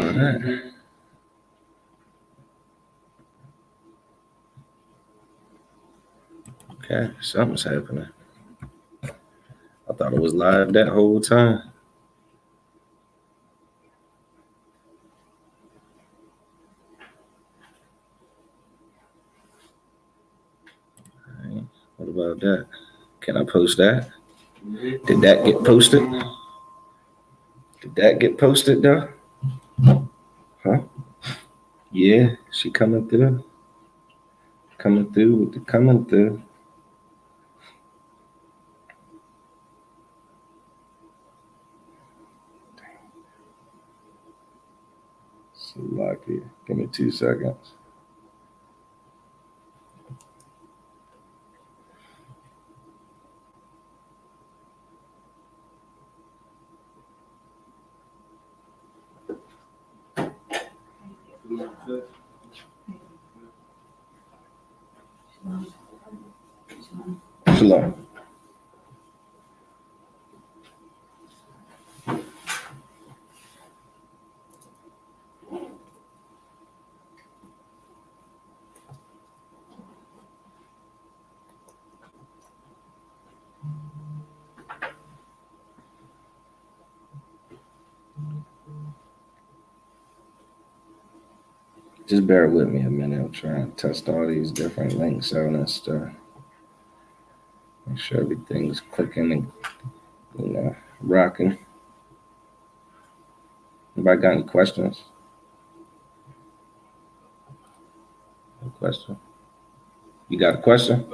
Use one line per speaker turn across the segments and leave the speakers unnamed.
about that? Okay, something's happening. I thought it was live that whole time. All right, what about that? Can I post that? Did that get posted? Did that get posted though? Huh? Yeah, she coming through. Coming through with the coming through. So lucky. Give me 2 seconds. Shalom. Just bear with me a minute. I'm trying to test all these different links out and stuff. Make sure everything's clicking and rocking. Anybody got any questions? No question? You got a question?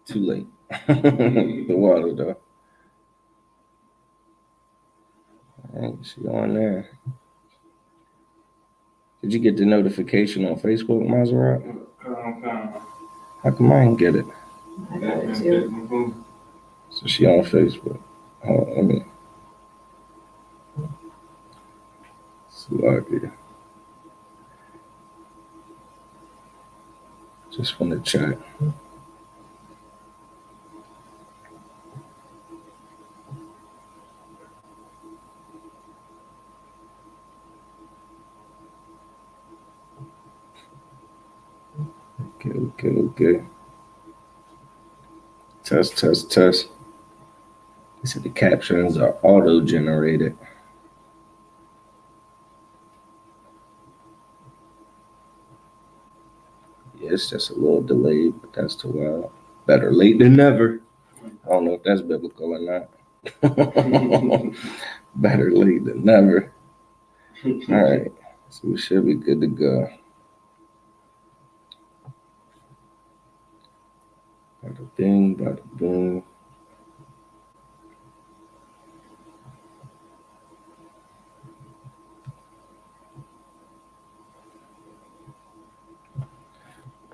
Too late. The water though. Ain't she on there? Did you get the notification on Facebook, Maserati? How come I didn't get it?
I got it too.
So she on Facebook. Oh, let me. Lucky. Just want to chat. Okay. Test. They said the captions are auto-generated. Yeah, it's just a little delayed, but that's too wild. Better late than never. I don't know if that's biblical or not. Better late than never. All right, so we should be good to go. Bada bing, bada boom.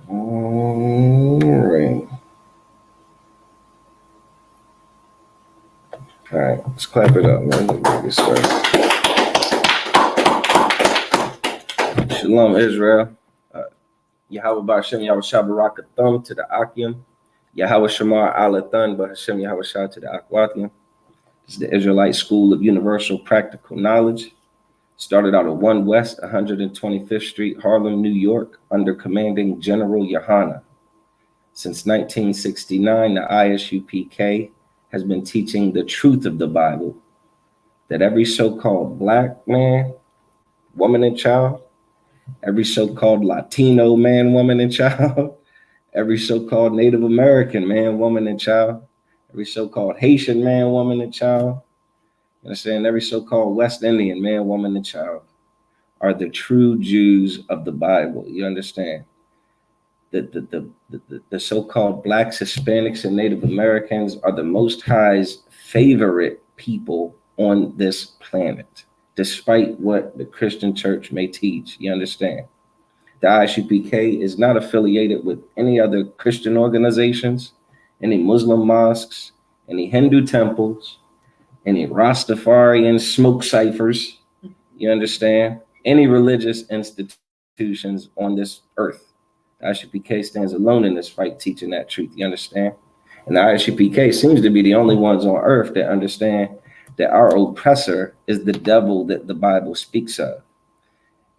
All right. All right, let's clap it up, man. Let's get started. Shalom, Israel. Yahweh Ba'Shem, Yahweh Shabbarakathum to the Akim. Yahweh Shamar Alathan Ba'Hashem, Yahweh Shah to the Akwathian. This is the Israelite School of Universal Practical Knowledge. Started out at 1 West 125th Street, Harlem, New York, under commanding General Yohana. Since 1969, the ISUPK has been teaching the truth of the Bible, that every so-called black man, woman, and child, every so-called Latino man, woman, and child, every so-called Native American man, woman, and child, every so-called Haitian man, woman, and child, you understand, every so-called West Indian man, woman, and child are the true Jews of the Bible. You understand? The so-called Blacks, Hispanics, and Native Americans are the Most High's favorite people on this planet, despite what the Christian church may teach. You understand? The ISUPK is not affiliated with any other Christian organizations, any Muslim mosques, any Hindu temples, any Rastafarian smoke ciphers. You understand? Any religious institutions on this earth. The ISUPK stands alone in this fight, teaching that truth. You understand? And the ISUPK seems to be the only ones on earth that understand that our oppressor is the devil that the Bible speaks of.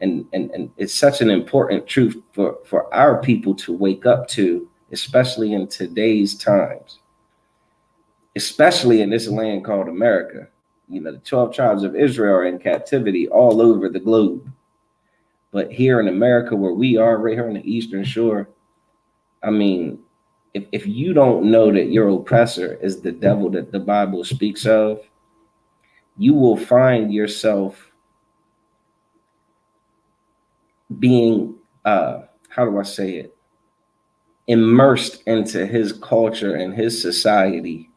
And it's such an important truth for our people to wake up to, especially in today's times, especially in this land called America. You know, the 12 tribes of Israel are in captivity all over the globe. But here in America, where we are, right here on the Eastern Shore, I mean, if you don't know that your oppressor is the devil that the Bible speaks of, you will find yourself being, how do I say it, immersed into his culture and his society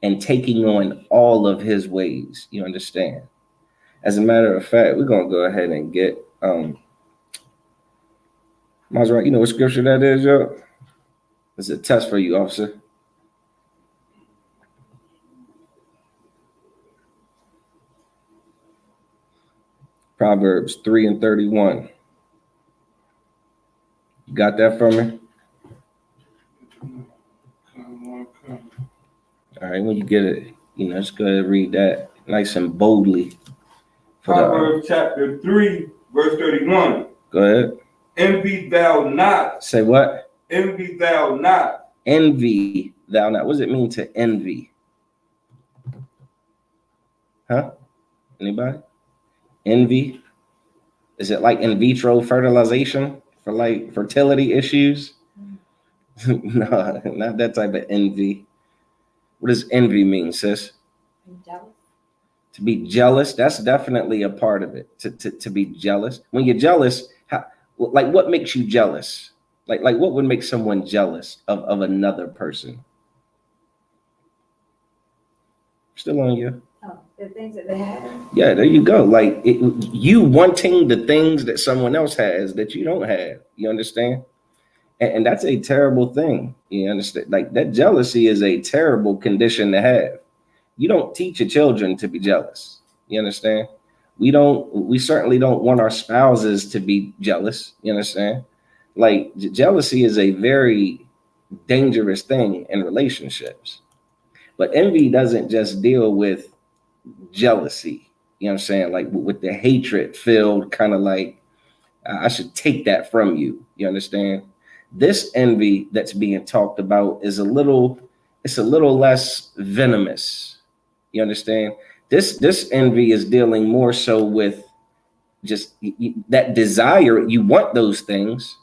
and taking on all of his ways. You understand? As a matter of fact, we're going to go ahead and get, Maserati, you know what scripture that is, yo? It's a test for you, officer. Proverbs 3:31. You got that for me? All right, when you get it, you know, just go ahead and read that nice and boldly.
Proverbs chapter 3, verse 31.
Go ahead.
Envy thou not.
Say what?
Envy thou not.
Envy thou not. What does it mean to envy? Huh? Anybody? Envy? Is it like in vitro fertilization for like fertility issues? No, not that type of envy. What does envy mean, sis?
Jealous.
To be jealous, that's definitely a part of it. To be jealous. When you're jealous, like what makes you jealous? Like what would make someone jealous of another person? Still on you.
Oh, the things that they have.
Yeah, there you go. Like you wanting the things that someone else has that you don't have. You understand? And that's a terrible thing. You understand? Like that jealousy is a terrible condition to have. You don't teach your children to be jealous. You understand? We certainly don't want our spouses to be jealous. You understand? Like jealousy is a very dangerous thing in relationships. But envy doesn't just deal with jealousy. You know what I'm saying? Like with the hatred filled kind of like, I should take that from you. You understand? This envy that's being talked about is it's a little less venomous. You understand? This envy is dealing more so with just that desire. You want those things,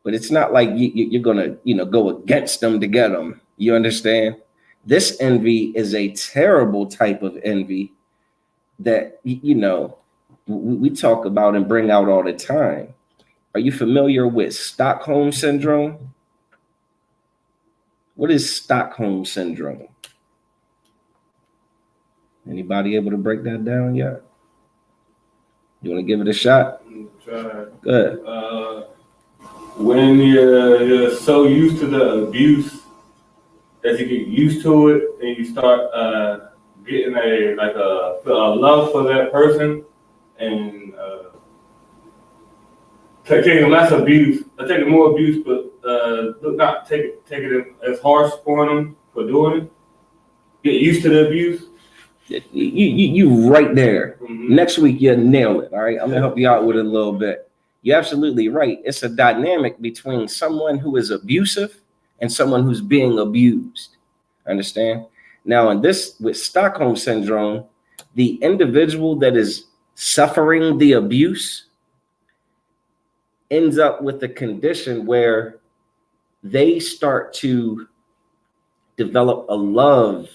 but it's not like you're gonna, go against them to get them. You understand? This envy is a terrible type of envy that, we talk about and bring out all the time. Are you familiar with Stockholm Syndrome? What is Stockholm Syndrome? Anybody able to break that down yet? You want to give it a shot?
Try.
Good.
When you're so used to the abuse that you get used to it, and you start getting a love for that person, and taking less abuse, taking more abuse, but not take it as harsh for them for doing it. Get used to the abuse.
You right there.
Mm-hmm.
Next week you'll nail it. All right, I'm gonna help you out with it a little bit. You're absolutely right. It's a dynamic between someone who is abusive and someone who's being abused. Understand? Now, with Stockholm Syndrome, the individual that is suffering the abuse ends up with a condition where they start to develop a love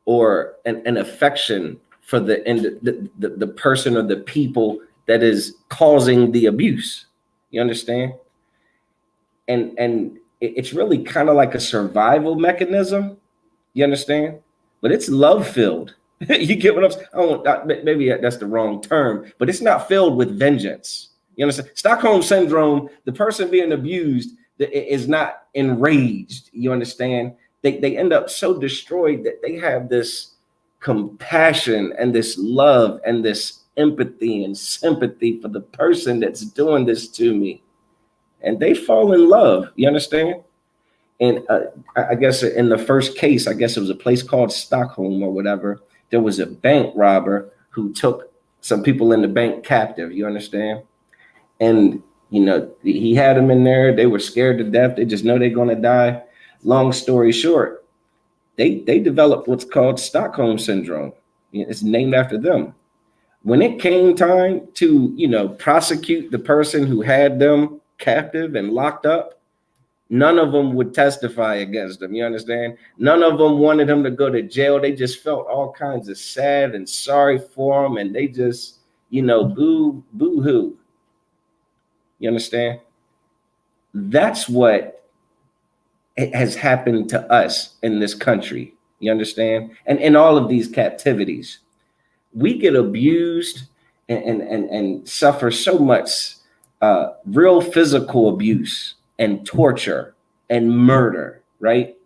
or an affection for the person or the people that is causing the abuse. You understand? And it's really kind of like a survival mechanism. You understand? But it's love filled. You get what I'm saying? Maybe that's the wrong term, but it's not filled with vengeance. You understand? Stockholm Syndrome, the person being abused is not enraged. You understand? They end up so destroyed that they have this compassion and this love and this empathy and sympathy for the person that's doing this to me. And they fall in love. You understand? And I guess in the first case, I guess it was a place called Stockholm or whatever. There was a bank robber who took some people in the bank captive. You understand? And he had them in there. They were scared to death. They just know they're going to die. Long story short, they developed what's called Stockholm syndrome. It's named after them. When it came time to prosecute the person who had them captive and locked up, none of them would testify against them. You understand? None of them wanted him to go to jail. They just felt all kinds of sad and sorry for him, and they just boo hoo. You understand? That's what has happened to us in this country. You understand? And in all of these captivities, we get abused and suffer so much real physical abuse and torture and murder, right?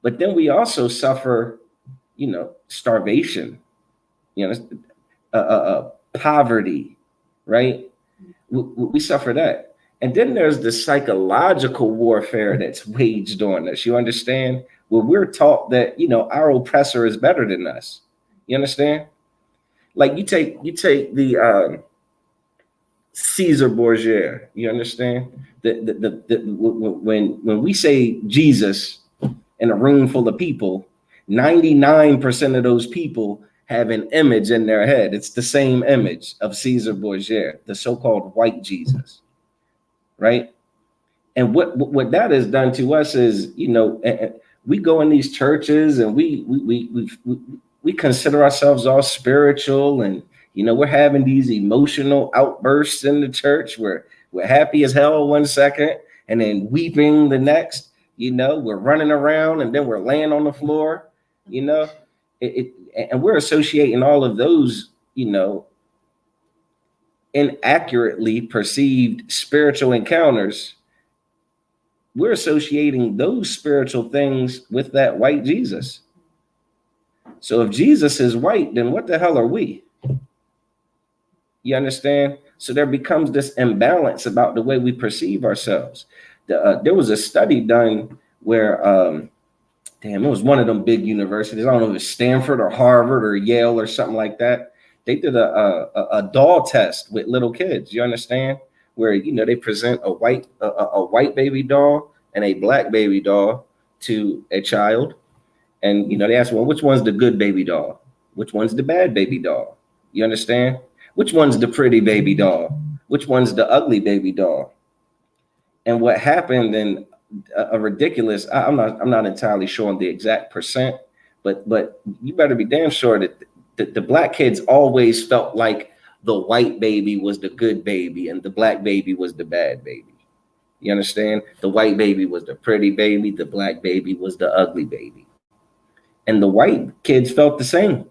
But then we also suffer, starvation, poverty, right? We suffer that. And then there's the psychological warfare that's waged on us. You understand? Where we're taught that, our oppressor is better than us. You understand? Like you take the Caesar Borgia. You understand? When we say Jesus in a room full of people, 99% of those people have an image in their head. It's the same image of Caesar Borgia, the so-called white Jesus, right? And what that has done to us is, we go in these churches and we consider ourselves all spiritual, and we're having these emotional outbursts in the church where we're happy as hell one second and then weeping the next. We're running around and then we're laying on the floor. And we're associating all of those, inaccurately perceived spiritual encounters. We're associating those spiritual things with that white Jesus. So if Jesus is white, then what the hell are we? You understand? So there becomes this imbalance about the way we perceive ourselves. There was a study done where, it was one of them big universities. I don't know if it was Stanford or Harvard or Yale or something like that. They did a doll test with little kids. You understand? Where they present a white baby doll and a black baby doll to a child, and they ask, well, which one's the good baby doll? Which one's the bad baby doll? You understand? Which one's the pretty baby doll? Which one's the ugly baby doll? And what happened in a ridiculous, I'm not entirely sure on the exact percent, but you better be damn sure that the black kids always felt like the white baby was the good baby and the black baby was the bad baby. You understand? The white baby was the pretty baby, the black baby was the ugly baby. And the white kids felt the same.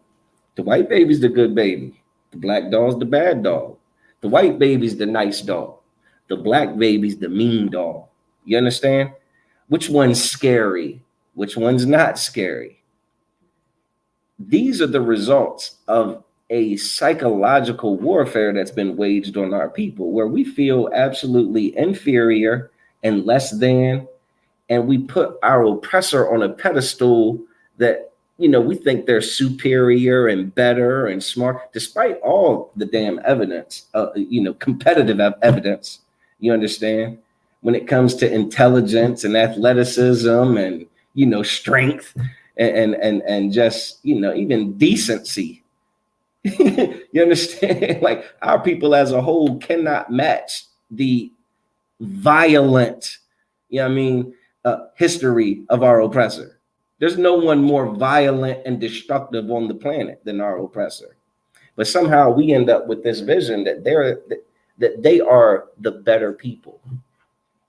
The white baby's the good baby. The black doll's the bad doll. The white baby's the nice doll. The black baby's the mean doll. You understand? Which one's scary? Which one's not scary? These are the results of a psychological warfare that's been waged on our people, where we feel absolutely inferior and less than, and we put our oppressor on a pedestal that, we think they're superior and better and smart, despite all the damn evidence, competitive evidence. You understand? When it comes to intelligence and athleticism and, strength and just, even decency. You understand? Like, our people as a whole cannot match the violent, history of our oppressor. There's no one more violent and destructive on the planet than our oppressor. But somehow we end up with this vision that they are the better people.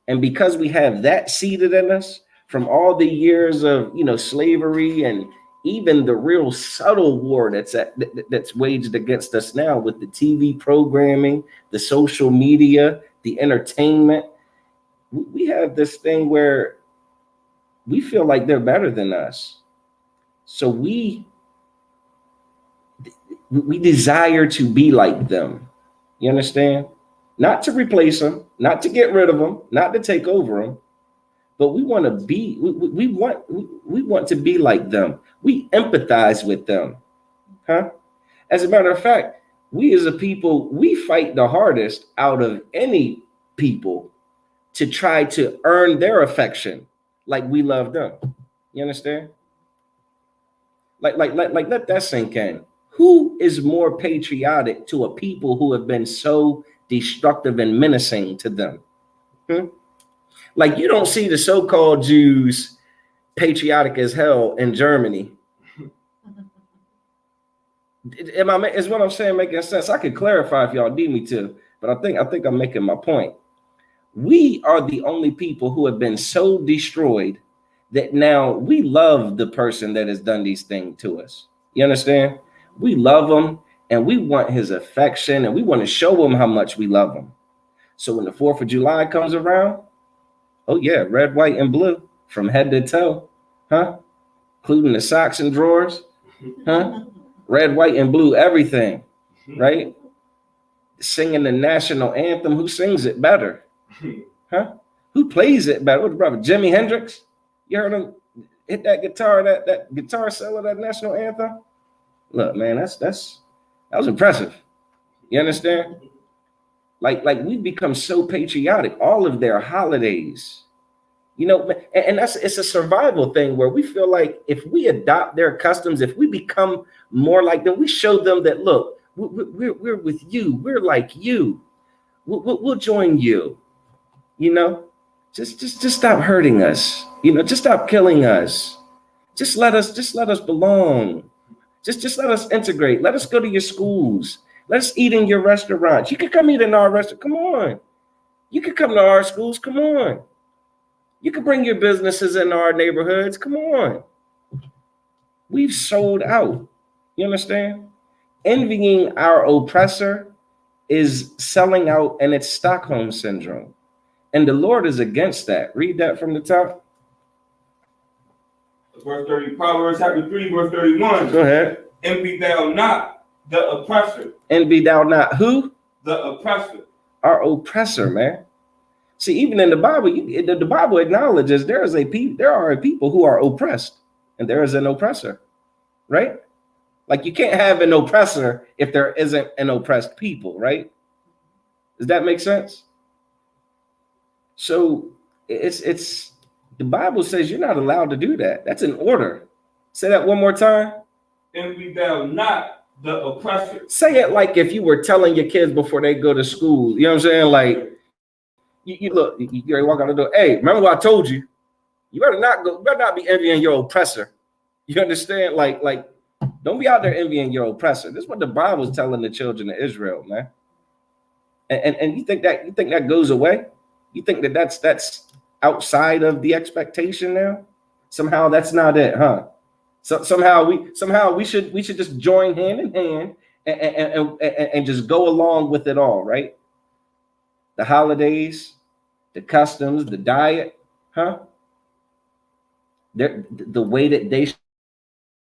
And because we have that seated in us from all the years of, slavery and even the real subtle war that's waged against us now with the TV programming, the social media, the entertainment, we have this thing where we feel like they're better than us. So we desire to be like them. You understand? Not to replace them, not to get rid of them, not to take over them, but we want to be, we want to be like them. We empathize with them, huh? As a matter of fact, we as a people, we fight the hardest out of any people to try to earn their affection like we love them. You understand? Like, let that sink in. Who is more patriotic to a people who have been so destructive and menacing to them? Like, you don't see the so-called Jews patriotic as hell in Germany. Is what I'm saying making sense? I could clarify if y'all need me to, but I think I'm making my point. We are the only people who have been so destroyed that now we love the person that has done these things to us. You understand? We love him and we want his affection and we want to show him how much we love him. So when the 4th of July comes around, oh yeah, red, white, and blue from head to toe, huh? Including the socks and drawers, huh? Red, white, and blue, everything, right? Singing the national anthem. Who sings it better? Huh? Who plays it better? What's brother? Jimi Hendrix? You heard him hit that guitar, that guitar solo, that national anthem? Look, man, that was impressive. You understand? Like we've become so patriotic. All of their holidays, you know, and it's a survival thing where we feel like if we adopt their customs, if we become more like them, we show them that, look, we're with you. We're like you. We'll join you. You know, just stop hurting us. You know, just stop killing us. Just let us belong. Just let us integrate. Let us go to your schools. Let us eat in your restaurants. You can come eat in our restaurant. Come on. You can come to our schools. Come on. You can bring your businesses in our neighborhoods. Come on. We've sold out. You understand? Envying our oppressor is selling out, and it's Stockholm syndrome. And the Lord is against that. Read that from the top.
Verse 30, Proverbs chapter 3, verse 31.
Go ahead.
Envy thou not the oppressor.
Envy thou not who?
The oppressor.
Our oppressor, man. See, even in the Bible, the Bible acknowledges there are people who are oppressed, and there is an oppressor, right? Like, you can't have an oppressor if there isn't an oppressed people, right? Does that make sense? So it's the Bible says you're not allowed to do that. That's an order. Say that one more time.
Envy thou not the oppressor.
Say it like if you were telling your kids before they go to school. You know what I'm saying? Like, you look, you walk out the door. Hey, remember what I told you? You better not be envying your oppressor. You understand? Like, don't be out there envying your oppressor. This is what the Bible is telling the children of Israel, man. And you think that goes away? You think that's outside of the expectation now? Somehow that's not it, huh? So somehow we should just join hand in hand and just go along with it all, right? The holidays, the customs, the diet, huh? The way that they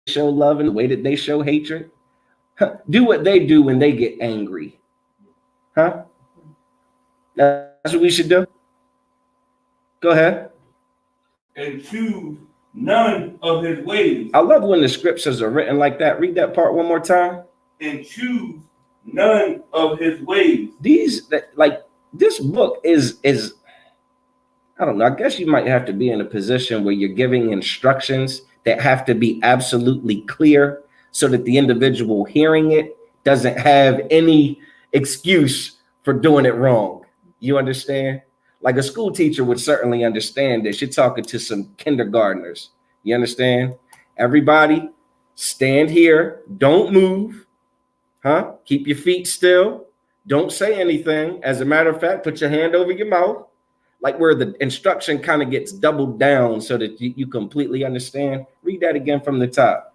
show love and the way that they show hatred. Huh? Do what they do when they get angry, huh? That's what we should do. Go ahead.
And choose none of his ways.
I love when the scriptures are written like that. Read that part one more time.
And choose none of his ways.
This book is I don't know. I guess you might have to be in a position where you're giving instructions that have to be absolutely clear so that the individual hearing it doesn't have any excuse for doing it wrong. You understand? Like a school teacher would certainly understand this. You're talking to some kindergartners. You understand? Everybody stand here. Don't move. Huh? Keep your feet still. Don't say anything. As a matter of fact, put your hand over your mouth. Like where the instruction kind of gets doubled down so that you completely understand. Read that again from the top.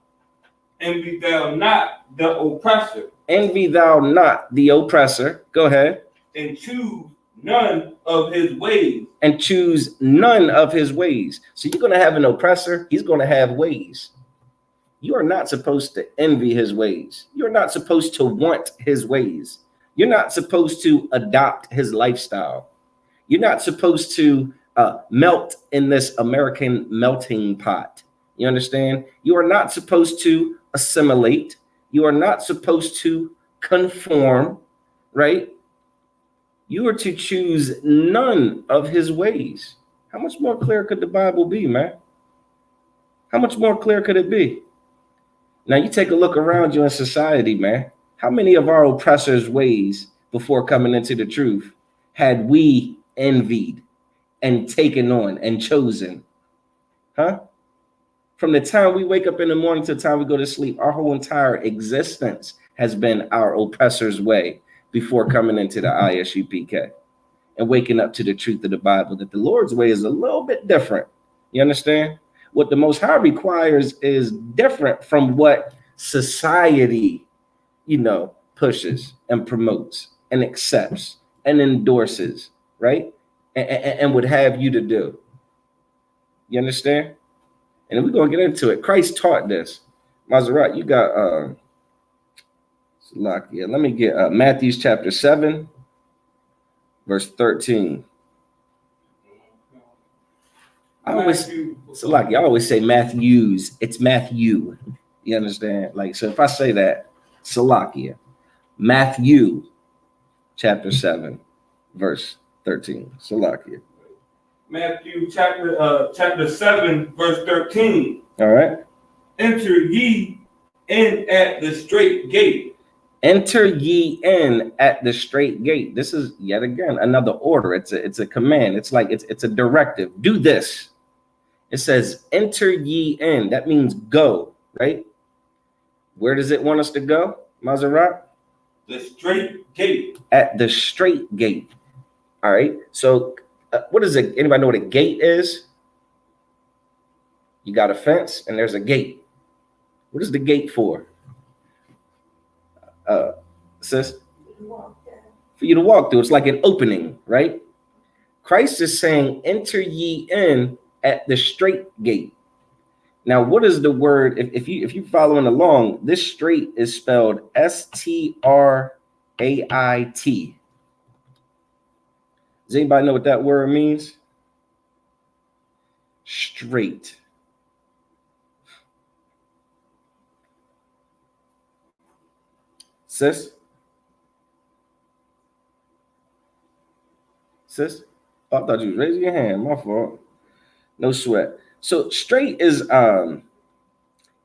Envy thou not the oppressor.
Envy thou not the oppressor. Go ahead.
And choose none of his ways.
And choose none of his ways. So you're going to have an oppressor. He's going to have ways. You are not supposed to envy his ways. You're not supposed to want his ways. You're not supposed to adopt his lifestyle. You're not supposed to melt in this American melting pot. You understand? You are not supposed to assimilate. You are not supposed to conform, right? You are to choose none of his ways. How much more clear could the Bible be, man? How much more clear could it be? Now you take a look around you in society, man. How many of our oppressors' ways before coming into the truth had we envied and taken on and chosen? Huh? From the time we wake up in the morning to the time we go to sleep, our whole entire existence has been our oppressor's way before coming into the ISUPK and waking up to the truth of the Bible, that the Lord's way is a little bit different. You understand? What the Most High requires is different from what society, pushes and promotes and accepts and endorses, right? And would have you to do. You understand? And we're going to get into it. Christ taught this. Maserat, you got Salakia. Let me get Matthew chapter 7, verse 13. I always say Matthews. It's Matthew. You understand? Like, so if I say that, Salakia, Matthew chapter 7, verse 13. Salakia.
Matthew chapter 7, verse 13.
All right.
Enter ye in at the straight gate.
Enter ye in at the straight gate. This is yet again another order. It's a command. It's like it's a directive. Do this. It says, enter ye in. That means go, right? Where does it want us to go, Maserat?
The straight gate.
At the straight gate. All right. So what is it? Anybody know what a gate is? You got a fence and there's a gate. What is the gate for? Sis? For you to walk through. It's like an opening, right? Christ is saying, enter ye in at the straight gate. Now, what is the word? If you're following along, this straight is spelled Strait. Does anybody know what that word means? Straight. Sis? Sis? Oh, I thought you was raising your hand. My fault. No sweat. So straight is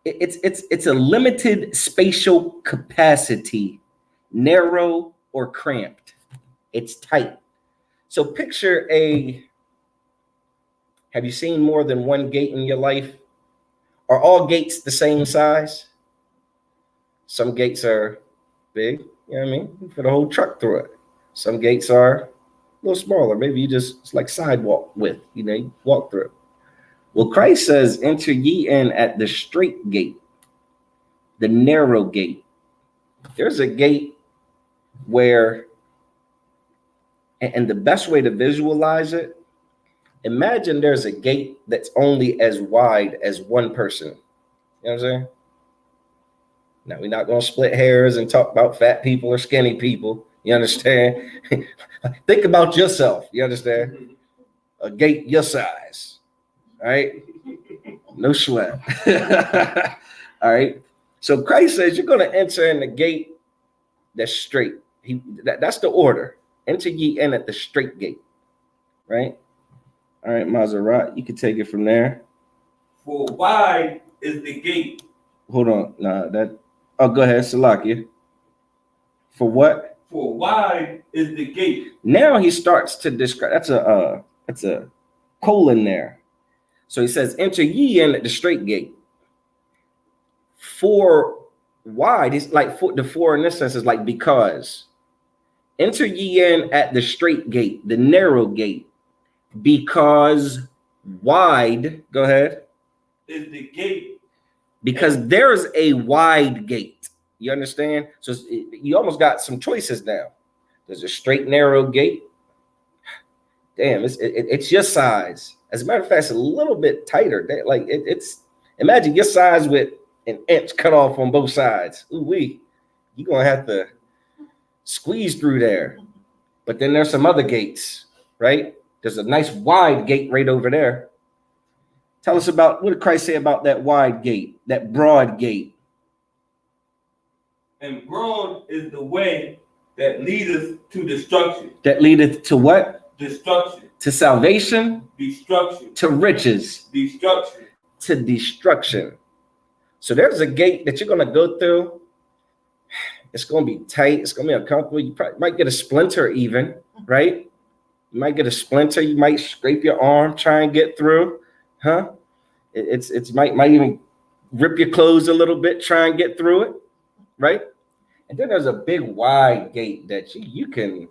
it's a limited spatial capacity, narrow or cramped. It's tight. So picture have you seen more than one gate in your life? Are all gates the same size? Some gates are big, you know what I mean? You fit a whole truck through it. Some gates are a little smaller. Maybe it's like sidewalk width, you walk through. Well, Christ says, enter ye in at the straight gate, the narrow gate. There's a gate where, and the best way to visualize it, imagine there's a gate that's only as wide as one person. You know what I'm saying? Now, we're not going to split hairs and talk about fat people or skinny people. You understand? Think about yourself. You understand? A gate your size. All right? No sweat. All right? So Christ says you're going to enter in the gate that's straight. That's the order. Enter ye in at the straight gate. Right? All right, Maserat, you can take it from there.
For wide is the gate.
Hold on. Oh, go ahead, Salakia. For what?
For wide is the gate.
Now he starts to describe. That's a colon there. So he says, enter ye in at the straight gate. For wide, it's like the for in this sense is like because. Enter ye in at the straight gate, the narrow gate, because wide, go ahead.
Is the gate.
Because there's a wide gate. You understand? So you almost got some choices now. There's a straight, narrow gate. Damn, it's your size. As a matter of fact, it's a little bit tighter. Like it's imagine your size with an inch cut off on both sides. Ooh wee, you're gonna have to squeeze through there. But then there's some other gates, right? There's a nice wide gate right over there. Tell us about, what did Christ say about that wide gate, that broad gate?
And broad is the way that leadeth to destruction.
That leadeth to what?
Destruction.
To salvation?
Destruction.
To riches?
Destruction.
To destruction. So there's a gate that you're going to go through. It's going to be tight. It's going to be uncomfortable. You probably might get a splinter even, right? You might get a splinter. You might scrape your arm, try and get through. Huh? It's might even rip your clothes a little bit, try and get through it, right? And then there's a big wide gate that you can,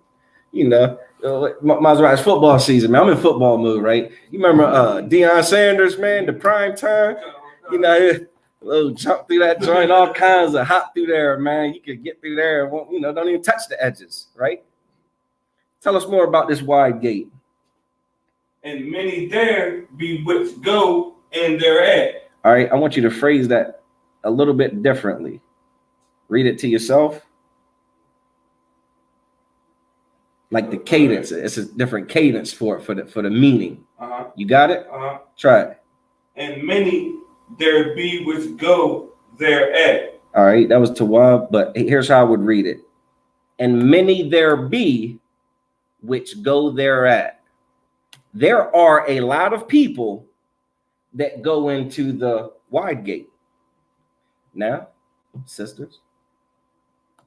Maserati's football season, man. I'm in football mood, right? You remember Deion Sanders, man, the prime time, little jump through that joint, all kinds of hop through there, man. You could get through there and won't, don't even touch the edges, right? Tell us more about this wide gate.
And many there be which go and thereat.
All right, I want you to phrase that a little bit differently. Read it to yourself. Like the cadence, it's a different cadence for the meaning.
Uh-huh.
You got it?
Uh-huh.
Try it.
And many there be which go thereat.
All right, that was Tawab, but here's how I would read it. And many there be which go thereat. There are a lot of people that go into the wide gate. Now, sisters,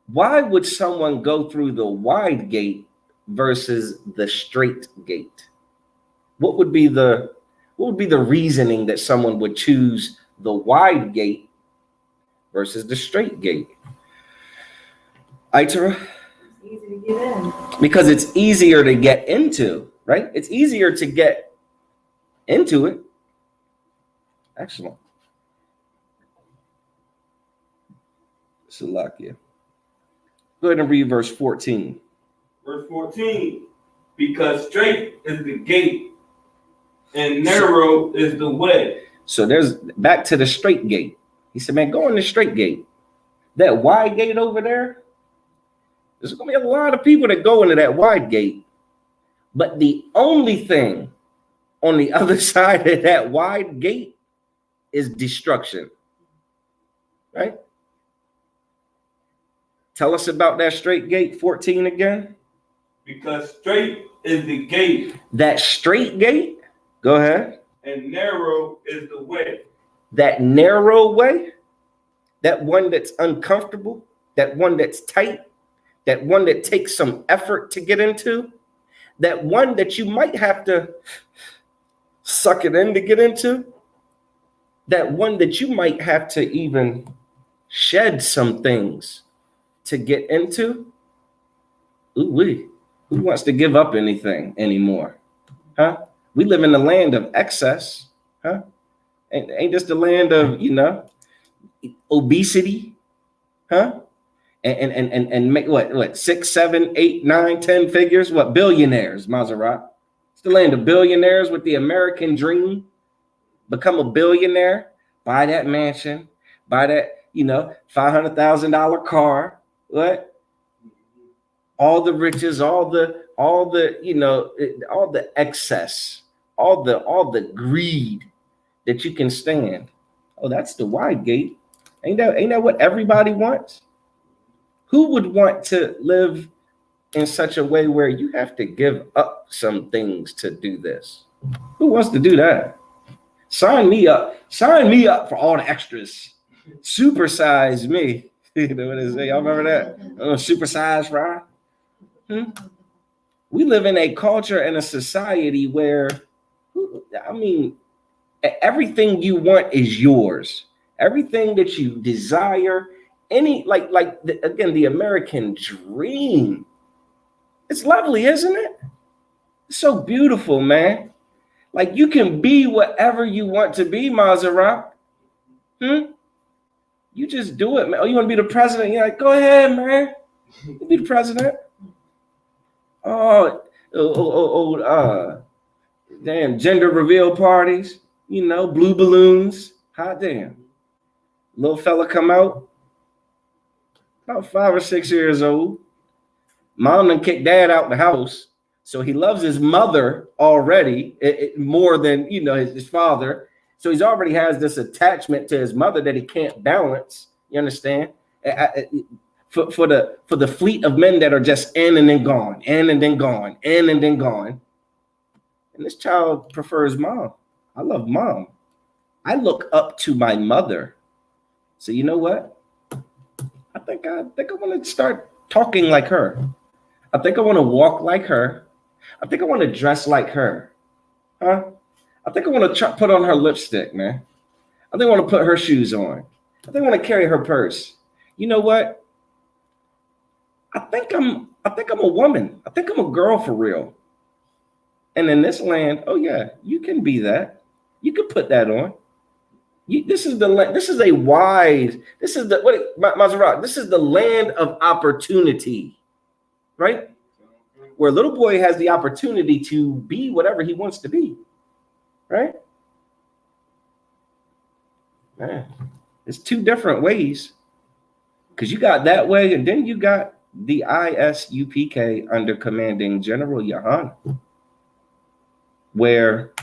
why would someone go through the wide gate versus the straight gate? What would be the reasoning that someone would choose the wide gate versus the straight gate? Itara?
It's easy to get in.
Because it's easier to get into, right? It's easier to get into it. Excellent. Salakia. Go ahead and read verse 14.
Verse 14. Because straight is the gate and narrow is the way.
So there's back to the straight gate. He said, man, go in the straight gate. That wide gate over there, there's going to be a lot of people that go into that wide gate. But the only thing on the other side of that wide gate is destruction. Right? Tell us about that straight gate, 14 again.
Because straight is the gate.
That straight gate, go ahead.
And narrow is the way.
That narrow way, that one that's uncomfortable, that one that's tight, that one that takes some effort to get into, that one that you might have to suck it in to get into, that one that you might have to even shed some things to get into. Ooh-wee. Who wants to give up anything anymore? Huh? We live in the land of excess. Huh? Ain't this the land of, obesity? Huh? And make what 6, 7, 8, 9, 10 figures? What, billionaires, Maserati? It's the land of billionaires with the American dream. Become a billionaire, buy that mansion, buy that, $500,000 car. What? All the riches, all the excess, all the greed that you can stand. Oh, that's the wide gate. Ain't that what everybody wants? Who would want to live in such a way where you have to give up some things to do this? Who wants to do that? Sign me up. Sign me up for all the extras. Supersize me. You know what they say? Y'all remember that? Supersize fry. We live in a culture and a society where, everything you want is yours. Everything that you desire, the American dream. It's lovely, isn't it? It's so beautiful, man. Like, you can be whatever you want to be, Maserati. You just do it, man. Oh, you want to be the president? You're like, go ahead, man. You be the president. Damn, gender reveal parties, blue balloons. Hot damn. Little fella come out, about 5 or 6 years old. Mom done kicked dad out the house. So he loves his mother already more than, his father. So he's already has this attachment to his mother that he can't balance. You understand? For the fleet of men that are just in and then gone, in and then gone, in and then gone. And this child prefers mom. I love mom. I look up to my mother. So you know what? I think I want to start talking like her. I think I want to walk like her. I think I want to dress like her. Huh? I think I want to put on her lipstick, man. I think I want to put her shoes on. I think I want to carry her purse. You know what? I think I'm a woman. I think I'm a girl for real. And in this land, oh yeah, you can be that. You can put that on. This is the land of opportunity, right? Where little boy has the opportunity to be whatever he wants to be, right? Man, it's two different ways, because you got that way, and then you got the ISUPK under commanding General Yohana, where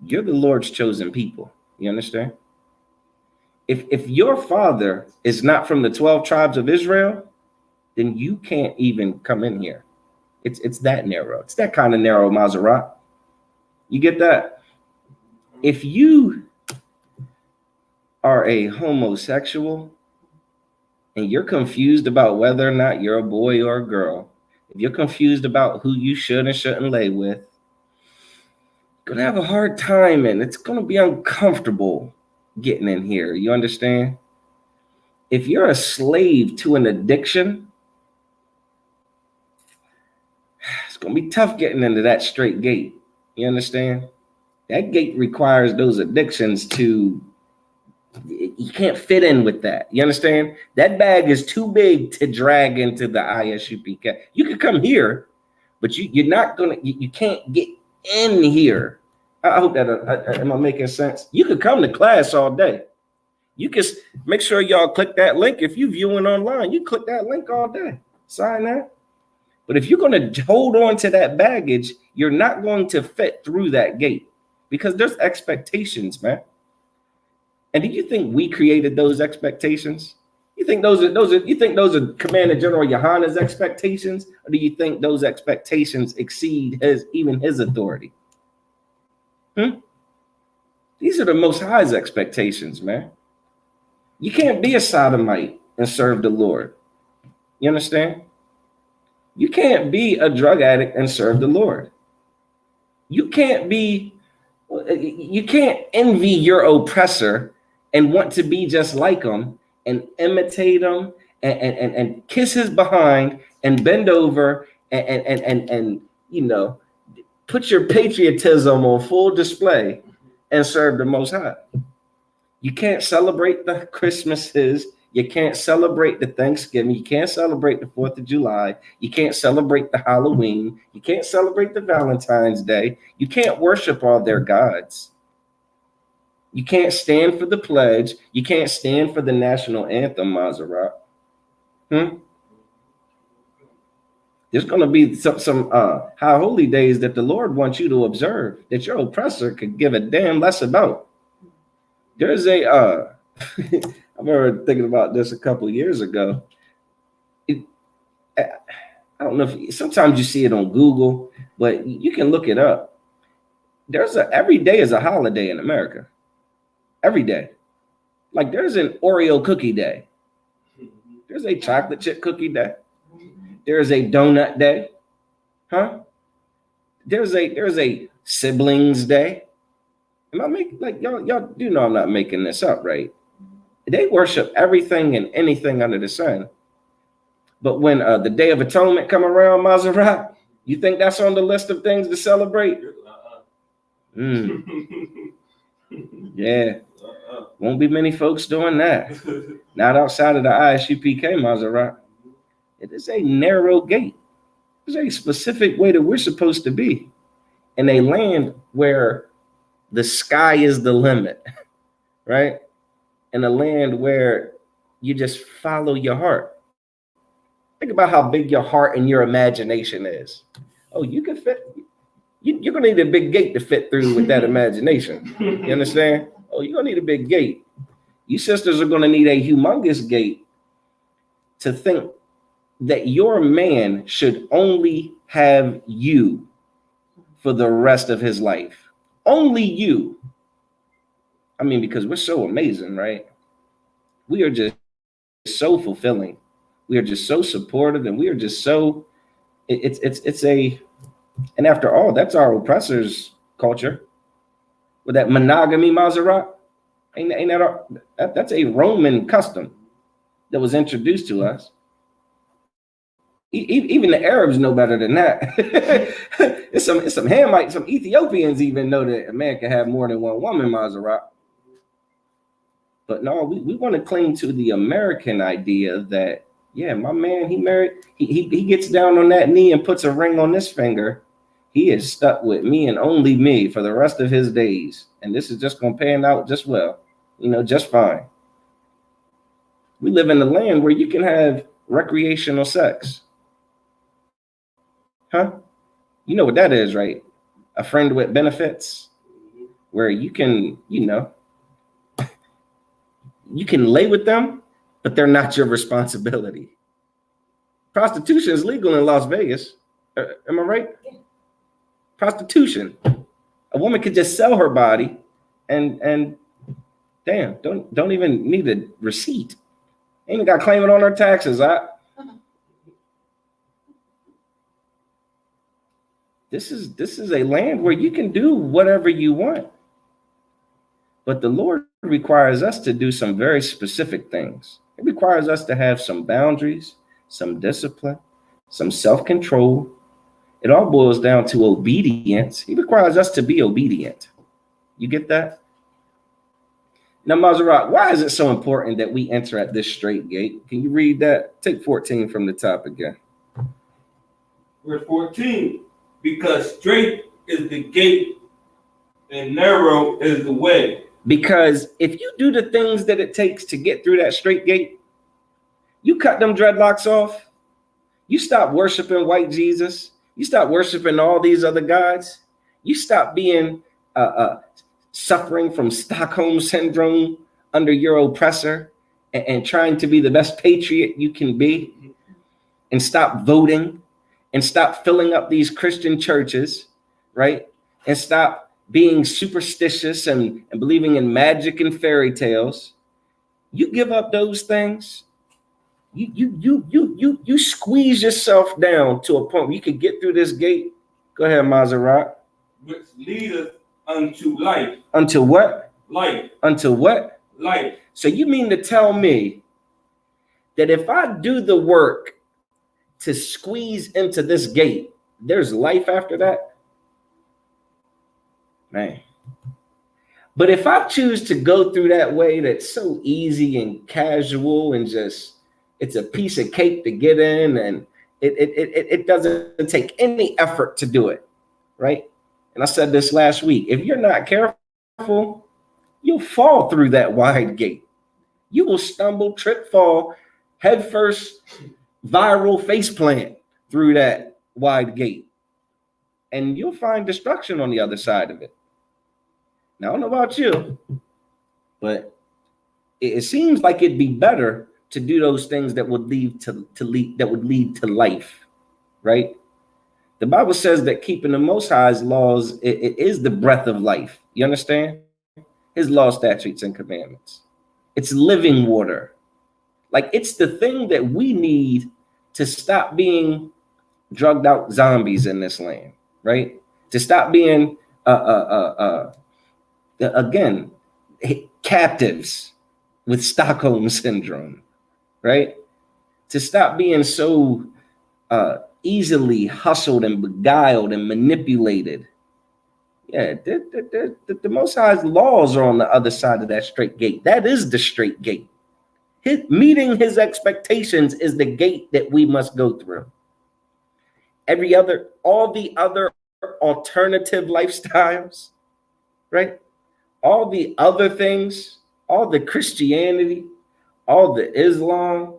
you're the Lord's chosen people. You understand? If your father is not from the 12 tribes of Israel, then you can't even come in here. It's that narrow. It's that kind of narrow, Maserat. You get that? If you are a homosexual and you're confused about whether or not you're a boy or a girl, if you're confused about who you should and shouldn't lay with, you're gonna have a hard time, and it's gonna be uncomfortable getting in here. You understand? If you're a slave to an addiction, it's gonna be tough getting into that straight gate. You understand? That gate requires those addictions you can't fit in with that. You understand? That bag is too big to drag into the ISUPK. You can come here, but you can't get in here. I hope that am I making sense? You could come to class all day. You can make sure y'all click that link. If you viewing online, you click that link all day. Sign that. But if you're going to hold on to that baggage, you're not going to fit through that gate, because there's expectations, man. And do you think we created those expectations? You think those are Commander General Yohana's expectations, or do you think those expectations exceed his authority? These are the Most High's expectations, man. You can't be a sodomite and serve the Lord. You understand? You can't be a drug addict and serve the Lord. You can't envy your oppressor and want to be just like him and imitate him and kiss his behind and bend over and put your patriotism on full display and serve the Most High. You can't celebrate the Christmases. You can't celebrate the Thanksgiving. You can't celebrate the 4th of July. You can't celebrate the Halloween. You can't celebrate the Valentine's Day. You can't worship all their gods. You can't stand for the pledge. You can't stand for the national anthem, Maserat. There's going to be some high holy days that the Lord wants you to observe that your oppressor could give a damn less about. There's I remember thinking about this a couple of years ago. I don't know if sometimes you see it on Google, but you can look it up. Every day is a holiday in America. Every day. Like there's an Oreo cookie day. There's a chocolate chip cookie day. There's a donut day. There's a siblings day. Am I making y'all do know I'm not making this up, right? They worship everything and anything under the sun. But when the Day of Atonement come around, Maserat, you think that's on the list of things to celebrate? Yeah. Won't be many folks doing that. Not outside of the ISUPK, Maserat. It is a narrow gate. There's a specific way that we're supposed to be in a land where the sky is the limit, right? In a land where you just follow your heart. Think about how big your heart and your imagination is. Oh, you can fit. You're gonna need a big gate to fit through with that imagination. You understand? Oh, you're gonna need a big gate. You sisters are gonna need a humongous gate to think that your man should only have you for the rest of his life. Only you. I mean, because we're so amazing, right? We are just so fulfilling. We are just so supportive, and we are just so it's a, and after all, that's our oppressors' culture. With that monogamy, Maserat, ain't that's a Roman custom that was introduced to us. Even the Arabs know better than that. it's some Hamites, some Ethiopians even know that a man can have more than one woman, Maserat. But no, we want to cling to the American idea that, yeah, my man, he married, he gets down on that knee and puts a ring on this finger. He is stuck with me and only me for the rest of his days. And this is just going to pan out just well, just fine. We live in a land where you can have recreational sex. Huh? You know what that is, right? A friend with benefits, where you can, you can lay with them, but they're not your responsibility. Prostitution is legal in Las Vegas. Am I right?
Yeah.
Prostitution. A woman could just sell her body and damn, don't even need a receipt. Ain't even got to claim it on her taxes. This is a land where you can do whatever you want. But the Lord requires us to do some very specific things. It requires us to have some boundaries, some discipline, some self-control. It all boils down to obedience. He requires us to be obedient. You get that? Now, Maserat, why is it so important that we enter at this straight gate? Can you read that? Take 14 from the top again.
Verse 14, because straight is the gate and narrow is the way.
Because if you do the things that it takes to get through that straight gate, you cut them dreadlocks off, you stop worshiping white Jesus, you stop worshiping all these other gods, you stop being suffering from Stockholm syndrome under your oppressor and trying to be the best patriot you can be, and stop voting and stop filling up these Christian churches, right? And stop being superstitious and believing in magic and fairy tales. You give up those things, you squeeze yourself down to a point where you can get through this gate. Go ahead, Maserat.
Which leadeth unto life.
Unto what?
Life.
Unto what?
Life.
So you mean to tell me that if I do the work to squeeze into this gate, there's life after that? Man. But if I choose to go through that way that's so easy and casual and just, it's a piece of cake to get in, and it doesn't take any effort to do it, right? And I said this last week, if you're not careful, you'll fall through that wide gate. You will stumble, trip, fall, head first, viral faceplant through that wide gate. And you'll find destruction on the other side of it. Now, I don't know about you, but it seems like it'd be better to do those things that would lead to life, right? The Bible says that keeping the Most High's laws, it is the breath of life. You understand? His law, statutes, and commandments. It's living water. Like, it's the thing that we need to stop being drugged out zombies in this land, right? To stop being again, captives with Stockholm syndrome, right? To stop being so easily hustled and beguiled and manipulated. Yeah, the Most High's laws are on the other side of that straight gate. That is the straight gate. Meeting his expectations is the gate that we must go through. All the other alternative lifestyles, right? All the other things, all the Christianity, all the Islam,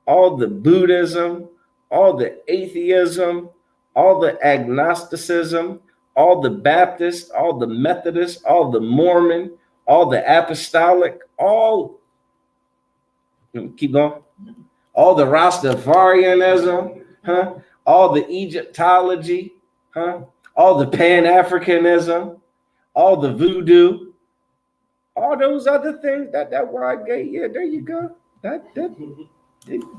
all the Buddhism, all the atheism, all the agnosticism, all the Baptists, all the Methodists, all the Mormon, all the apostolic, all, keep going, all the Rastafarianism, huh? All the Egyptology, huh? All the Pan-Africanism, all the voodoo, all those other things, that wide gate, yeah, there you go. That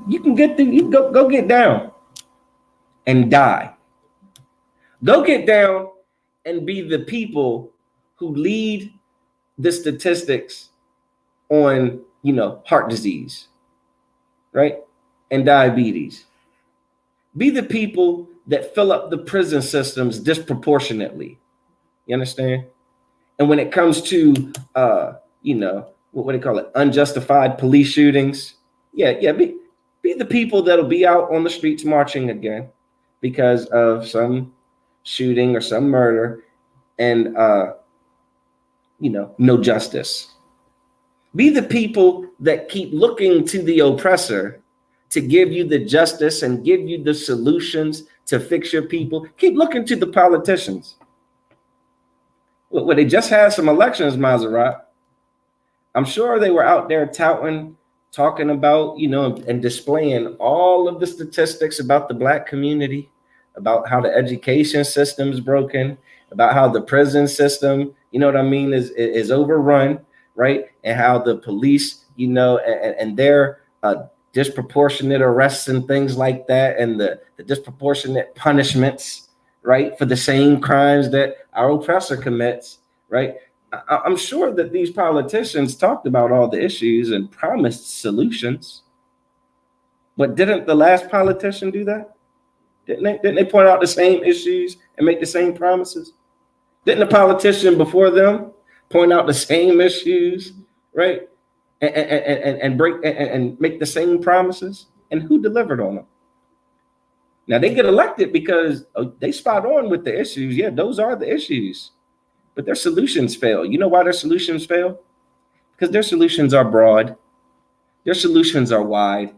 you can get through, you go get down and die. Go get down and be the people who lead the statistics on, heart disease, right? And diabetes. Be the people that fill up the prison systems disproportionately. You understand? And when it comes to, what do they call it? Unjustified police shootings. Yeah. Be the people that'll be out on the streets marching again because of some shooting or some murder and, no justice. Be the people that keep looking to the oppressor to give you the justice and give you the solutions to fix your people. Keep looking to the politicians. Well, they just had some elections, Maserat. I'm sure they were out there touting, talking about, and displaying all of the statistics about the Black community, about how the education system is broken, about how the prison system, is overrun, right? And how the police, and their disproportionate arrests and things like that, and the disproportionate punishments, right, for the same crimes that our oppressor commits, right? I'm sure that these politicians talked about all the issues and promised solutions, but didn't the last politician do that? Didn't they point out the same issues and make the same promises? Didn't the politician before them point out the same issues, right? And break and make the same promises? And who delivered on them? Now they get elected because they spot on with the issues. Yeah, those are the issues, but their solutions fail. You know why their solutions fail? Because their solutions are broad. Their solutions are wide.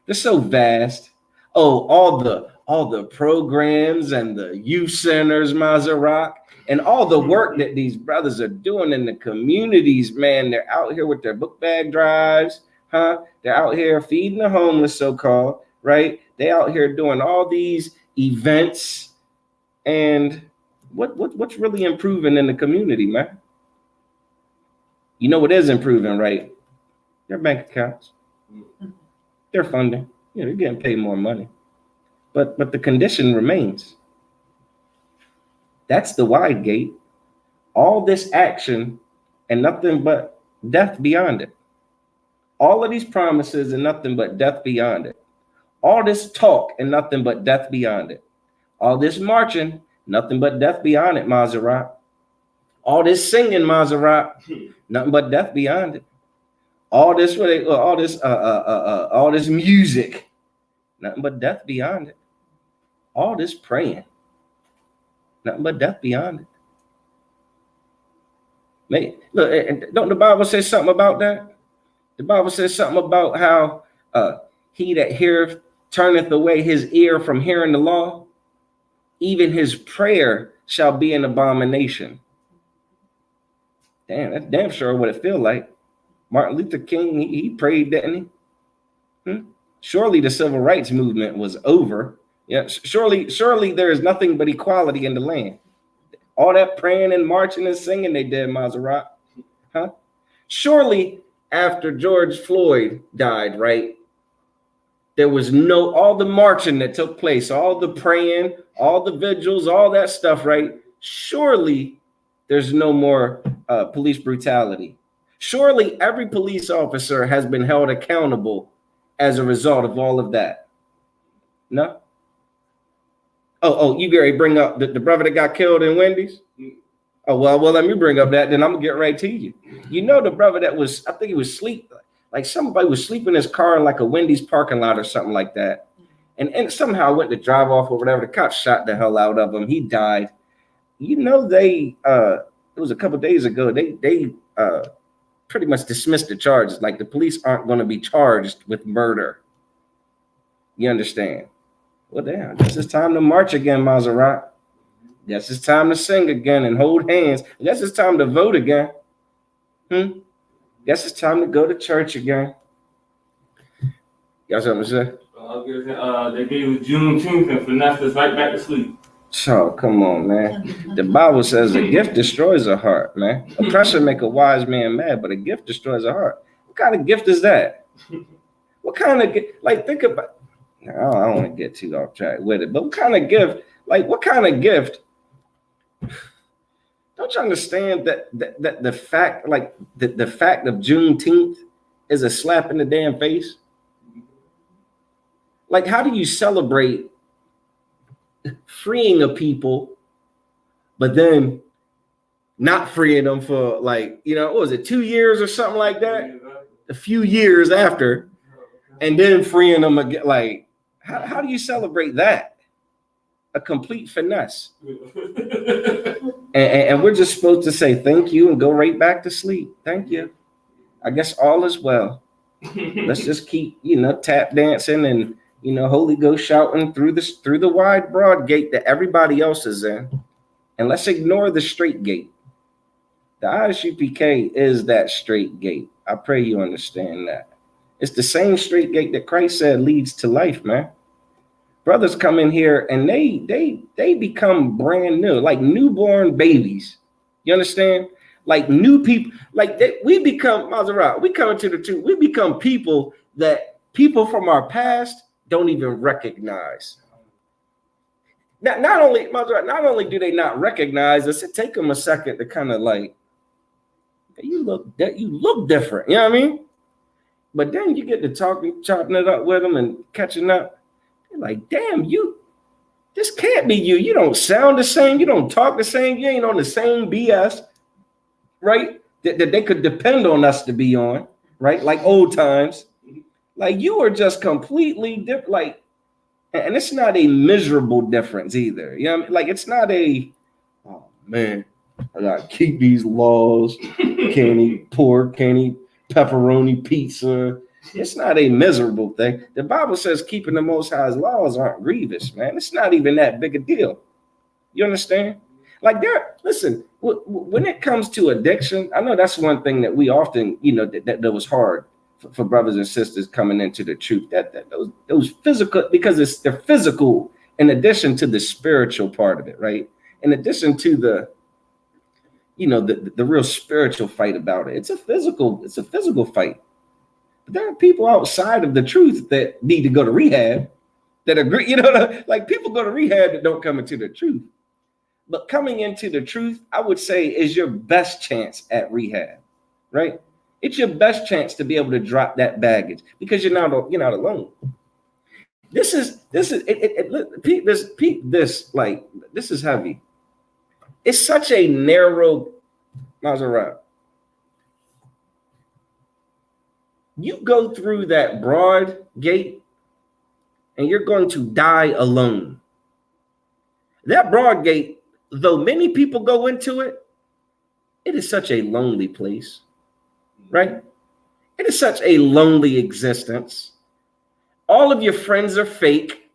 They're so vast. Oh, all the programs and the youth centers, Maserat, and all the work that these brothers are doing in the communities, man. They're out here with their book bag drives, huh? They're out here feeding the homeless, so-called, right? They out here doing all these events. And what's really improving in the community, man? You know what is improving, right? Their bank accounts, their funding. They're getting paid more money. But the condition remains. That's the wide gate. All this action and nothing but death beyond it. All of these promises and nothing but death beyond it. All this talk and nothing but death beyond it. All this marching, nothing but death beyond it, Maserat. All this singing, Maserat, nothing but death beyond it. All this music, nothing but death beyond it. All this praying, nothing but death beyond it. Man, look, and don't the Bible say something about that? The Bible says something about how he that heareth turneth away his ear from hearing the law, even his prayer shall be an abomination. Damn, that's damn sure what it feel like. Martin Luther King, he prayed, didn't he? Surely the civil rights movement was over. Yeah, surely there is nothing but equality in the land. All that praying and marching and singing they did, Maserat, huh? Surely after George Floyd died, right? There was all the marching that took place, all the praying, all the vigils, all that stuff, right? Surely there's no more police brutality. Surely every police officer has been held accountable as a result of all of that. No? Oh, you Gary, bring up the brother that got killed in Wendy's? Oh, well, let me bring up that, then I'm gonna get right to you. You know the brother that was, I think he was asleep, like somebody was sleeping in his car in like a Wendy's parking lot or something like that. And somehow went to drive off or whatever. The cops shot the hell out of him. He died. You know, it was a couple of days ago, they pretty much dismissed the charges. Like the police aren't going to be charged with murder. You understand? Well, damn, guess it's time to march again, Maserati. Guess it's time to sing again and hold hands. Guess it's time to vote again. Guess it's time to go to church again. Got something to say?
They gave us Juneteenth and finessed us right back to sleep.
Oh, come on, man. The Bible says a gift destroys a heart, man. Oppression make a wise man mad, but a gift destroys a heart. What kind of gift is that? What kind of gift? Like, think about. I don't want to get too off track with it, but what kind of gift? Like, what kind of gift? Don't you understand that the fact, like the fact of Juneteenth is a slap in the damn face? Like, how do you celebrate freeing a people, but then not freeing them for, like, what was it, 2 years or something like that? A few years after, and then freeing them again. Like, how do you celebrate that? A complete finesse. And we're just supposed to say thank you and go right back to sleep. Thank you. I guess all is well. Let's just keep, tap dancing and, Holy Ghost shouting through the wide broad gate that everybody else is in. And let's ignore the straight gate. The ISUPK is that straight gate. I pray you understand that. It's the same straight gate that Christ said leads to life, man. Brothers come in here and they become brand new, like newborn babies. You understand? Like new people, like we become Maserati. We come into the truth. We become people that people from our past don't even recognize. Not only do they not recognize us, it take them a second to kind of like, you look different. You know what I mean? But then you get to talking, chopping it up with them and catching up. They're like, damn, this can't be you. You don't sound the same. You don't talk the same. You ain't on the same BS, right? That they could depend on us to be on, right? Like old times. Like, you are just completely different. Like, and it's not a miserable difference either. You know what I mean? Like, it's not oh man, I gotta keep these laws. Can't eat pork, can't eat pepperoni pizza. It's not a miserable thing. The Bible says keeping the Most High's laws aren't grievous, man. It's not even that big a deal. You understand? Like, listen, when it comes to addiction, I know that's one thing that we often, that was hard for brothers and sisters coming into the truth. Those physical, because they're physical in addition to the spiritual part of it, right? In addition to the real spiritual fight about it. It's a physical fight. There are people outside of the truth that need to go to rehab that agree, like people go to rehab that don't come into the truth. But coming into the truth, I would say, is your best chance at rehab, right? It's your best chance to be able to drop that baggage because you're not alone. This is heavy. It's such a narrow Maserati. You go through that broad gate and you're going to die alone. That broad gate, though many people go into it, it is such a lonely place, right? It is such a lonely existence. All of your friends are fake.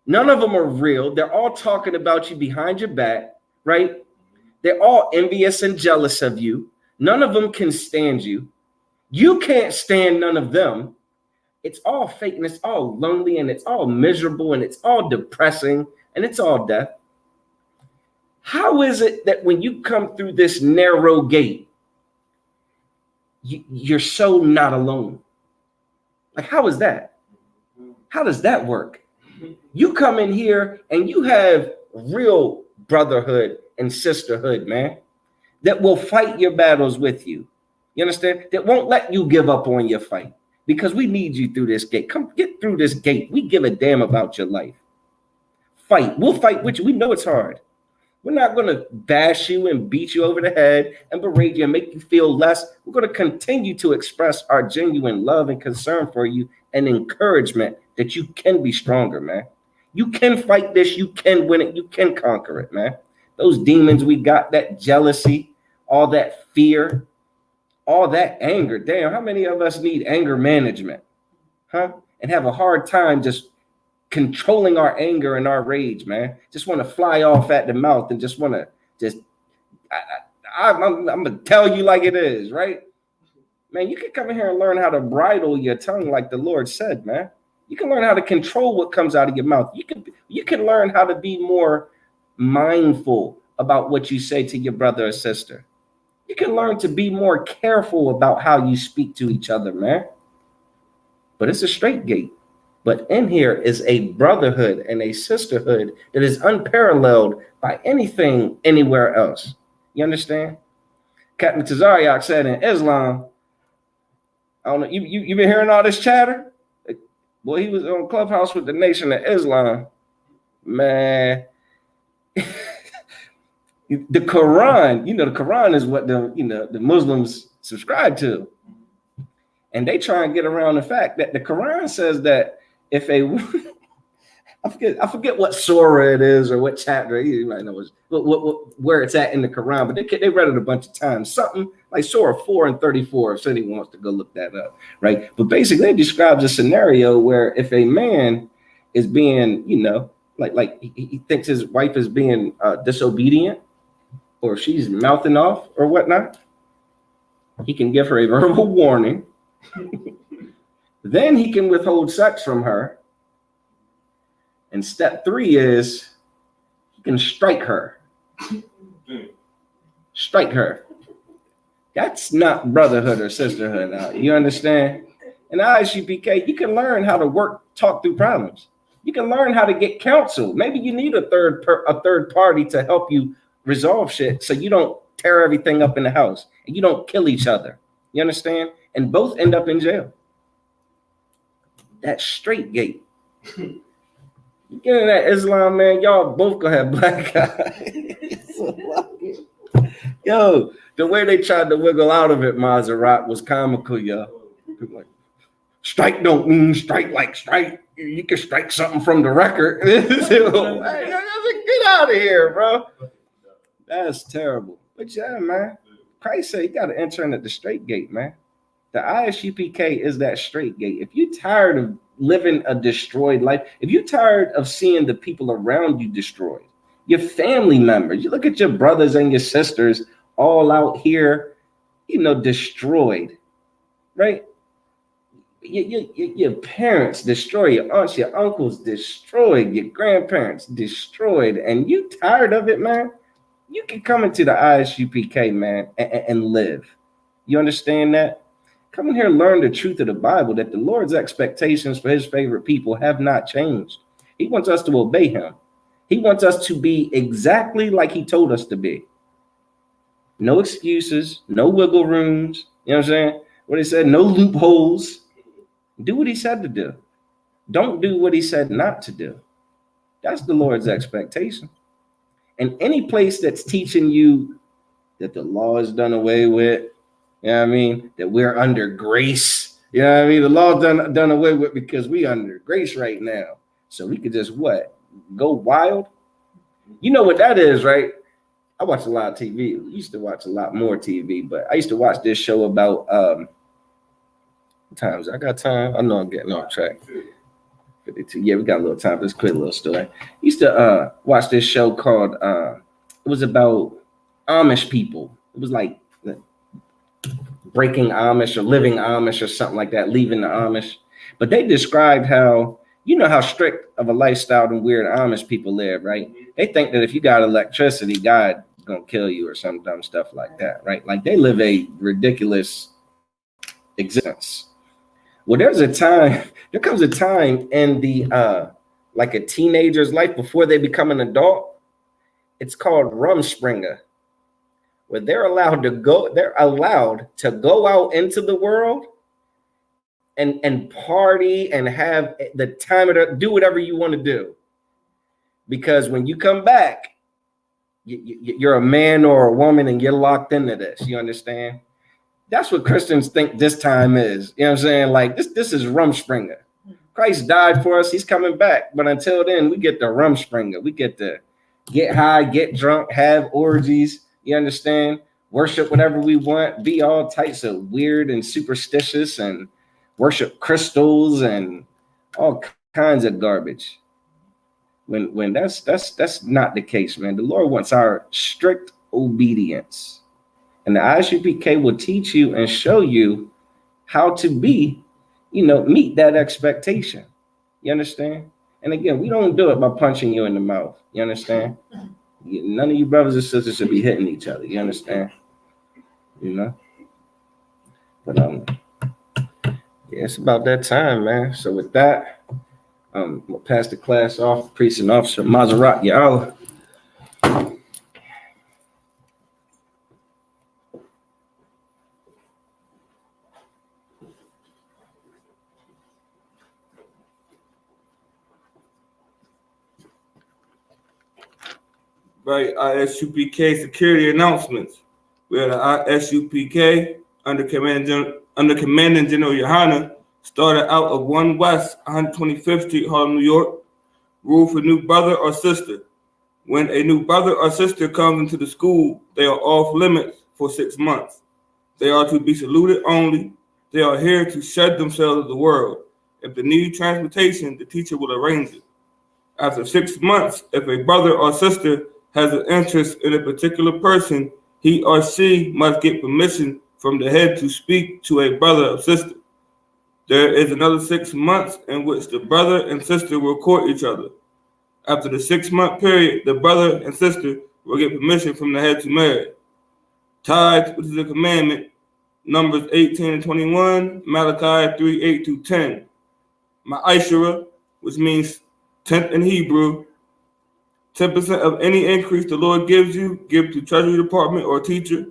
None of them are real. They're all talking about you behind your back, right? They're all envious and jealous of you. None of them can stand you. You can't stand none of them. It's all fake and it's all lonely and it's all miserable and it's all depressing and it's all death. How is it that when you come through this narrow gate, you're so not alone? Like, how is that? How does that work? You come in here and you have real brotherhood and sisterhood, man, that will fight your battles with you. You understand? That won't let you give up on your fight because we need you through this gate. Come get through this gate. We give a damn about your life. Fight. We'll fight with you. We know it's hard. We're not going to bash you and beat you over the head and berate you and make you feel less. We're going to continue to express our genuine love and concern for you and encouragement that you can be stronger, man. You can fight this. You can win it. You can conquer it, man. Those demons we got, that jealousy, all that fear, all that anger. Damn, how many of us need anger management, huh? And have a hard time just controlling our anger and our rage, man. Just want to fly off at the mouth and just want to I'm going to tell you like it is, right? Man, you can come in here and learn how to bridle your tongue like the Lord said, man. You can learn how to control what comes out of your mouth. You can learn how to be more mindful about what you say to your brother or sister. You can learn to be more careful about how you speak to each other, man. But it's a straight gate. But in here is a brotherhood and a sisterhood that is unparalleled by anything anywhere else. You understand? Captain Tazariak said in Islam, I don't know, you been hearing all this chatter? Boy, he was on Clubhouse with the Nation of Islam. Man, the Quran, the Quran is what the Muslims subscribe to. And they try and get around the fact that the Quran says that if I forget what surah it is or what chapter, you might know where it's at in the Quran, but they read it a bunch of times. Something like Surah 4 and 34, if anyone wants to go look that up, right? But basically, it describes a scenario where if a man is being, like he thinks his wife is being disobedient, or she's mouthing off or whatnot, he can give her a verbal warning. Then he can withhold sex from her. And step 3 is he can strike her. Strike her. That's not brotherhood or sisterhood now. You understand? In ISUPK, you can learn how to talk through problems. You can learn how to get counsel. Maybe you need a third party to help you resolve shit so you don't tear everything up in the house and you don't kill each other. You understand? And both end up in jail. That's straight gate. You get in that Islam, man, y'all both gonna have black eyes. Yo, the way they tried to wiggle out of it, Maserati, was comical, yo. People like, strike don't mean strike like strike. You can strike something from the record. Hey, get out of here, bro. That's terrible. But yeah, man, Christ said you got to enter in at the straight gate, man. The ISUPK is that straight gate. If you're tired of living a destroyed life, if you're tired of seeing the people around you destroyed, your family members, you look at your brothers and your sisters all out here, destroyed, right? Your parents destroyed, your aunts, your uncles destroyed, your grandparents destroyed, and you tired of it, man? You can come into the ISUPK, man, and live. You understand that? Come in here and learn the truth of the Bible, that the Lord's expectations for his favorite people have not changed. He wants us to obey him. He wants us to be exactly like he told us to be. No excuses, no wiggle rooms. You know what I'm saying? What he said, no loopholes. Do what he said to do. Don't do what he said not to do. That's the Lord's expectation. And any place that's teaching you that the law is done away with, you know what I mean? That we're under grace. You know what I mean? The law's done away with because we under grace right now. So we could just go wild? You know what that is, right? I watch a lot of TV. I used to watch a lot more TV, but I used to watch this show about times. I got time. I know I'm getting off track. 52. Yeah, we got a little time. Let's quit a little story. I used to watch this show called it was about Amish people. It was like breaking Amish or living Amish or something like that, leaving the Amish. But they described how, how strict of a lifestyle and weird Amish people live, right? They think that if you got electricity, God's gonna kill you or some dumb stuff like that, right? Like they live a ridiculous existence. Well, there comes a time in the like a teenager's life before they become an adult. It's called Rumspringa, where they're allowed to go out into the world and party and have the time of do whatever you want to do. Because when you come back, you're a man or a woman and you're locked into this. You understand? That's what Christians think this time is. You know what I'm saying? Like this is Rumspringa. Christ died for us. He's coming back. But until then, we get the Rumspringa. We get to get high, get drunk, have orgies. You understand? Worship whatever we want. Be all types of weird and superstitious and worship crystals and all kinds of garbage. When that's not the case, man. The Lord wants our strict obedience. And the ISUPK will teach you and show you how to be, meet that expectation. You understand? And again, we don't do it by punching you in the mouth. You understand? None of you brothers and sisters should be hitting each other. You understand? But yeah, it's about that time, man. So with that, we'll pass the class off. Priest and Officer Maserati, y'all.
Right, ISUPK security announcements. We had the ISUPK under Commanding General Yohana started out of 1 West 125th Street, Harlem, New York. Rule for new brother or sister. When a new brother or sister comes into the school, they are off limits for 6 months. They are to be saluted only. They are here to shed themselves of the world. If they need transportation, the teacher will arrange it. After 6 months, if a brother or sister has an interest in a particular person, he or she must get permission from the head to speak to a brother or sister. There is another 6 months in which the brother and sister will court each other. After the 6-month period, the brother and sister will get permission from the head to marry. Tithes, which is a commandment, Numbers 18 and 21, Malachi 3, 8 through 10. Ma'ashera, which means tenth in Hebrew, 10% of any increase the Lord gives you, give to Treasury Department or teacher.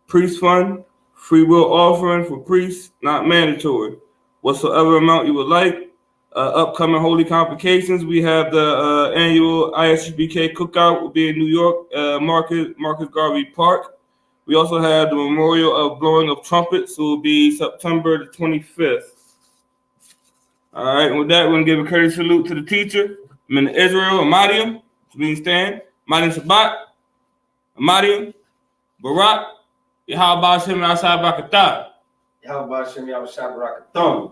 Priest fund, free will offering for priests, not mandatory. Whatsoever amount you would like. Upcoming holy convocations, we have the annual ISUPK cookout will be in New York, Marcus Garvey Park. We also have the memorial of blowing of trumpets, will be September the 25th. All right, and with that, we're going to give a courteous salute to the teacher, Min Israel Amadium, to be stand. Amadium Shabbat, Amadium, Barak, Yahweh Hashem Yahshua Barakatah.
Yahweh Hashem Yahshua Barakatah.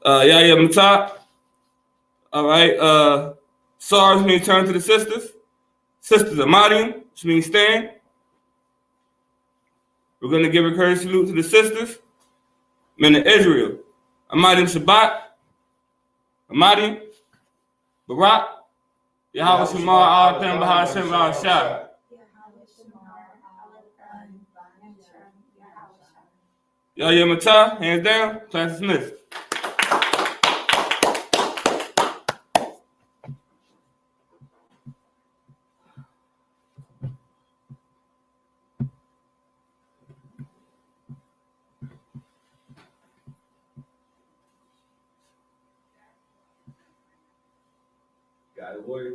Yahya Matah. All right, SARS means turn to the sisters. Sisters Amadium, which means stand. We're going to give a courteous salute to the sisters, Min Israel, Amadium Shabbat, Amadium, Barak, Yahweh Shema Al Pem Bahashem Bahashah. Yahya Matah, hands down, class dismissed.
Got it, boy.